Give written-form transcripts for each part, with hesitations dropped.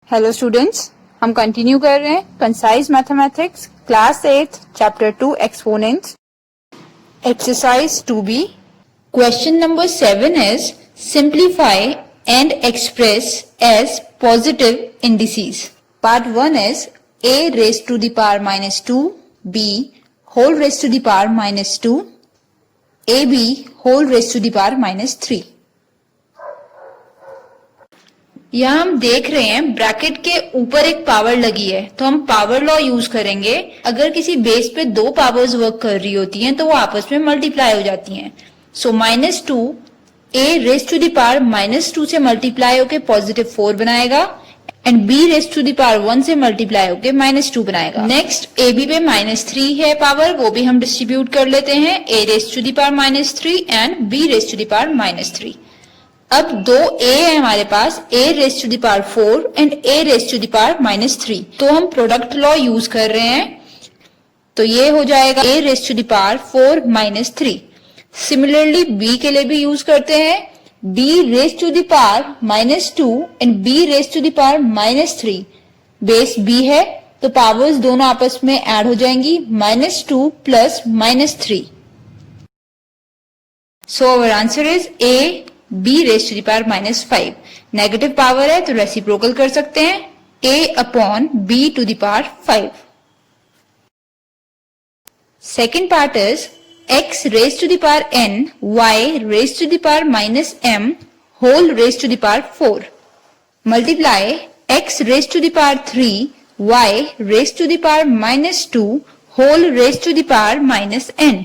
Hello students, हम continue कर रहे हैं concise mathematics class 8 chapter 2 exponents exercise 2B। Question number 7 is simplify and express as positive indices. Part 1 is a raised to the power minus 2, b whole raised to the power minus 2, ab whole raised to the power minus 3। यहाँ हम देख रहे हैं bracket के ऊपर एक power लगी है, तो हम पावर लॉ यूज करेंगे। अगर किसी बेस पे दो पावर्स वर्क कर रही होती हैं तो वो आपस में मल्टीप्लाई हो जाती हैं। So -2 a raise to the power -2 से मल्टीप्लाई होके +4 बनाएगा and b raise to the power 1 से मल्टीप्लाई होके -2 बनाएगा। नेक्स्ट ab पे -3 है पावर, वो भी हम डिस्ट्रीब्यूट कर लेते हैं। a raise to the power -3 and b raise to the power -3। अब दो a है हमारे पास, a raise to the power 4 and a raise to the power -3, तो हम प्रोडक्ट लॉ यूज कर रहे हैं। तो ये हो जाएगा a raise to the power 4 -3। Similarly b के लिए भी यूज करते हैं, b raise to the power -2 and b raise to the power -3। Base b है तो पावर्स दोनों आपस में ऐड हो जाएंगी, -2 plus -3। So our answer is a b raise to the power -5। Negative power है तो रेसिप्रोकल कर सकते हैं, a upon b to the power 5। Second part is x raise to the power n y raise to the power -m whole raise to the power 4 multiply x raise to the power 3 y raise to the power -2 whole raise to the power -n।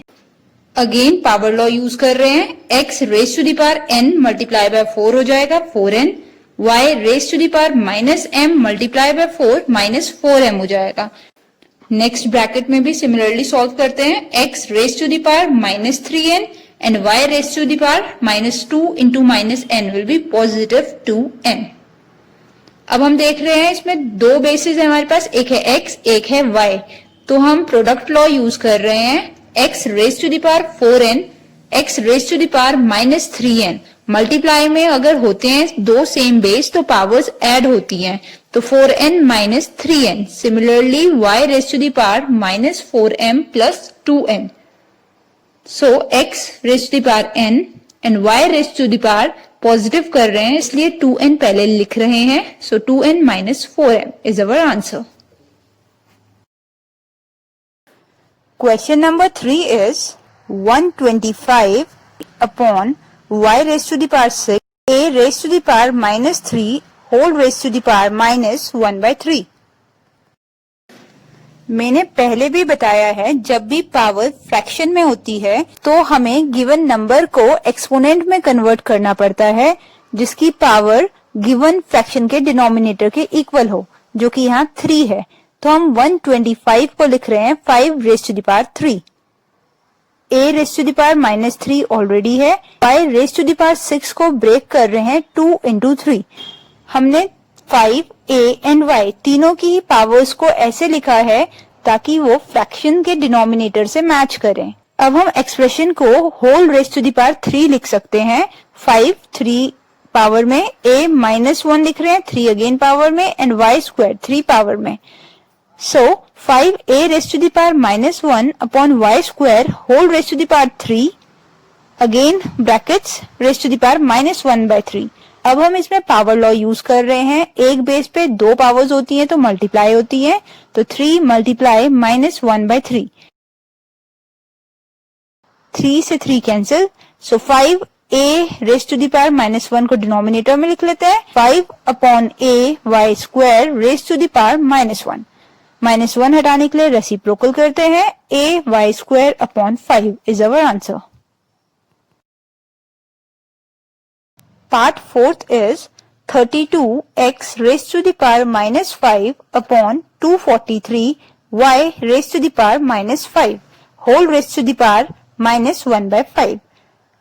Again power law use कर रहे हैं, x raise to the power n multiply by 4 हो जाएगा 4n, y raise to the power -m multiply by 4 -4m हो जाएगा। Next bracket में भी similarly solve करते हैं, x raise to the power -3n and y raise to the power -2 into -n will be +2n। अब हम देख रहे हैं इसमें दो बेसिस है हमारे पास, एक है x एक है y, तो हम प्रोडक्ट लॉ यूज कर रहे हैं। x raise to the power 4n x raise to the power -3n multiply में अगर होते हैं दो सेम बेस तो पावर्स ऐड होती हैं, तो 4n -3n। Similarly y raise to the power -4m plus 2n। So x raise to the power n and y raise to the power positive कर रहे हैं इसलिए 2n पहले लिख रहे हैं, so 2n -4m is our answer. Question number 3 is 125 upon y raised to the power 6 a raised to the power -3 whole raised to the power -1/3। मैंने पहले भी बताया है, जब भी पावर फ्रैक्शन में होती है तो हमें गिवन नंबर को एक्सपोनेंट में कन्वर्ट करना पड़ता है जिसकी पावर गिवन फ्रैक्शन के डिनोमिनेटर के इक्वल हो, जो कि यहाँ 3 है। तो हम 125 को लिख रहे हैं 5 raise to the power 3। a raise to the power -3 already है, y raise to the power 6 को ब्रेक कर रहे हैं 2 इंटू 3। हमने 5 a एंड y तीनों की पावर्स को ऐसे लिखा है ताकि वो फ्रैक्शन के डिनोमिनेटर से मैच करें। अब हम एक्सप्रेशन को whole raise to the power 3 लिख सकते हैं। 5 3 पावर में, a -1 लिख रहे हैं 3 अगेन पावर में एंड y स्क्वायर 3 पावर में। So 5a raised to the power -1 upon y square whole raised to the power 3 again brackets raised to the power -1/3। अब हम इसमें पावर लॉ यूज कर रहे हैं, एक बेस पे दो पावर्स होती हैं तो मल्टीप्लाई होती हैं, तो 3 मल्टीप्लाई -1/3, 3 से 3 cancel, so 5a raise to the power -1 को डिनोमिनेटर में लिख लेते हैं, 5 upon a y square raise to the power -1। -1 हटाने के लिए रेसिप्रोकल करते हैं, a y square upon 5 is our answer. Part 4th is 32x raise to the power -5 upon 243 y raise to the power -5 whole raise to the power -1/5।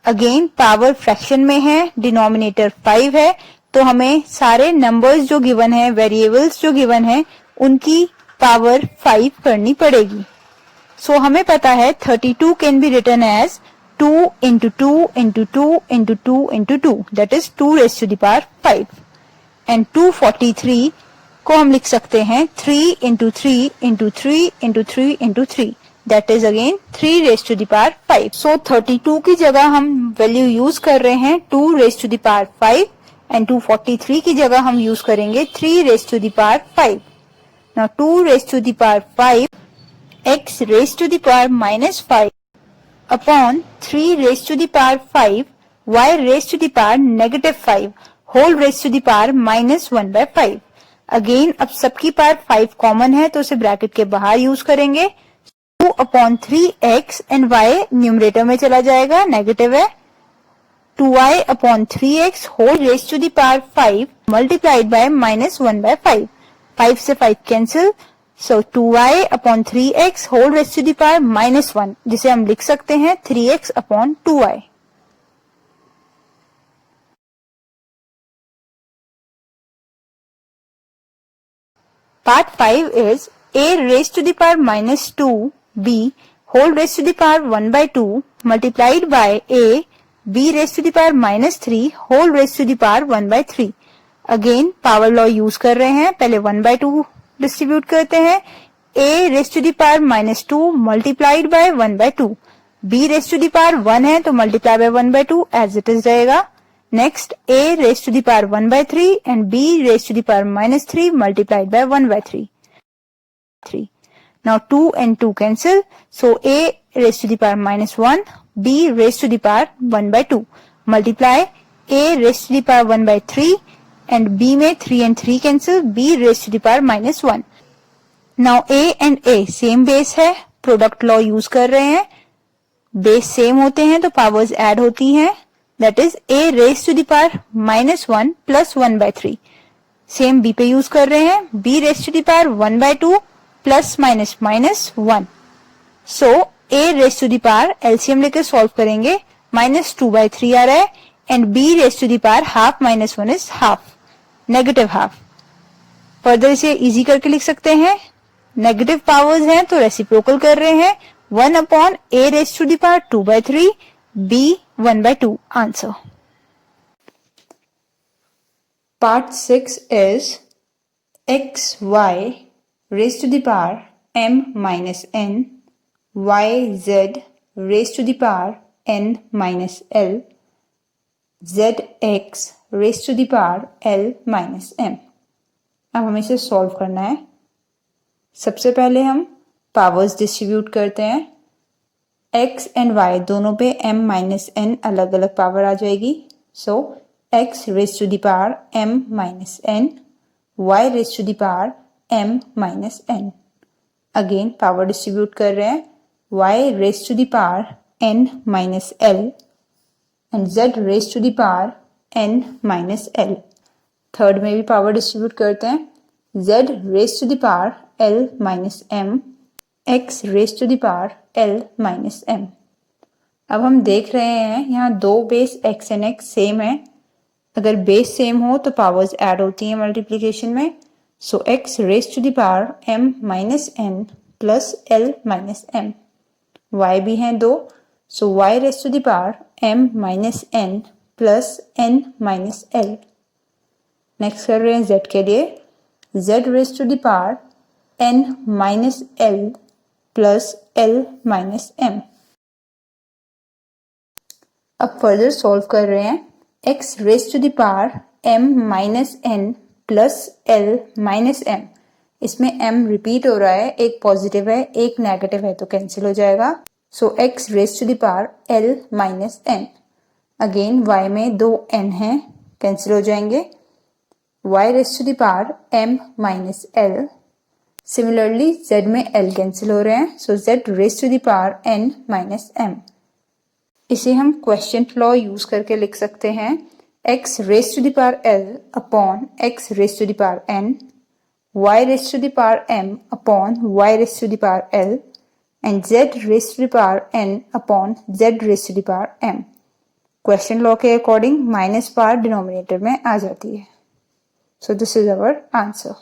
Again power fraction में है, denominator 5 है, तो हमें सारे numbers जो given है, variables जो given है, उनकी पावर 5 करनी पड़ेगी। सो हमें पता है 32 can be written as 2 into 2 into 2 into 2 into 2, that is 2 raise to the power 5 and 243 को हम लिख सकते हैं 3 into 3 into 3 into 3 into 3, that is again 3 raised to the power 5. So 32 की जगह हम वैल्यू यूज कर रहे हैं 2 raised to the power 5 and 243 की जगह हम यूज करेंगे 3 raised to the power 5. Now 2 raised to the power 5 x raised to the power minus 5 upon 3 raised to the power 5 y raised to the power negative 5 whole raised to the power minus 1 by 5. Again अब सबकी power 5 common है तो उसे bracket के बाहर use करेंगे. 2 upon 3x and y numerator में चला जाएगा, नेगेटिव है. 2y upon 3x whole raise to the power 5 multiplied by minus 1 by 5. 5 से 5 cancel, so 2y upon 3x whole raise to the power minus 1, जिसे हम लिख सकते हैं 3x upon 2y. Part 5 is a raised to the power minus 2b whole raised to the power 1 by 2 multiplied by a b raised to the power minus 3 whole raised to the power 1 by 3. Again power law use कर रहे हैं. पहले 1 by 2 distribute करते हैं. a raised to the power minus 2 multiplied by 1 by 2. b raised to the power 1 है तो multiply by 1 by 2 as it is रहेगा. Next, a raised to the power 1 by 3 and b raised to the power minus 3 multiplied by 1 by 3. Now 2 and 2 cancel. So a raised to the power minus 1, b raised to the power 1 by 2. Multiply a raised to the power 1 by 3 and b में 3 and 3 cancel, b raised to the power minus 1. Now a and a same base है, product law use कर रहे हैं. Base same होते हैं तो powers add होती हैं. That is a raised to the power minus 1 plus 1 by 3. Same b पे यूज कर रहे हैं. b raised to the power 1 by 2 plus minus minus 1. So a raised to the power LCM लेकर solve करेंगे. minus 2 by 3 आ रहा है and b raised to the power half minus 1 is half, negative half. Further इसे easy करके लिख सकते हैं. Negative powers हैं तो रेसिप्रोकल कर रहे हैं. 1 upon a raised to the power 2 by 3, b 1 by 2 answer. Part 6 is x y raised to the power m minus n, y z raised to the power n minus l, z x raised to the power l minus m. अब हमें इसे solve करना है. सबसे पहले हम powers distribute करते हैं. x एंड y दोनों पे m माइनस n अलग अलग पावर आ जाएगी. So x raise to the power m minus n, y raise to the power m minus n. Again power distribute कर रहे हैं. y raise to the power n minus l and z raise to the power n minus l. Third में भी power distribute करते हैं. z raise to the power l minus m, x raise to the power l minus m. अब हम देख रहे हैं यहाँ दो base x and x same है. अगर बेस सेम हो तो पावर्स ऐड होती हैं मल्टीप्लिकेशन में. So x raise to the power m minus n plus l minus m. y भी हैं दो, so y raise to the power m minus n plus n minus l. Next कर रहे हैं z के लिए. z raise to the power n minus l plus l minus m. अब further solve कर रहे हैं. x raise to the power m minus n plus l minus m. इसमें m रिपीट हो रहा है, एक पॉजिटिव है एक नेगेटिव है तो कैंसिल हो जाएगा. So x raise to the power l minus n. Again y में दो n हैं, कैंसिल हो जाएंगे. y raise to the power m minus l. Similarly z में l कैंसिल हो रहे हैं, so z raise to the power n minus m. इसे हम क्वेश्चन लॉ यूज करके लिख सकते हैं. x raise to the power l upon x raise to the power n, y raise to the power m upon y raise to the power l and z raise to the power n upon z raise to the power m. Question law के according minus power denominator में आ जाती है. So this is our answer.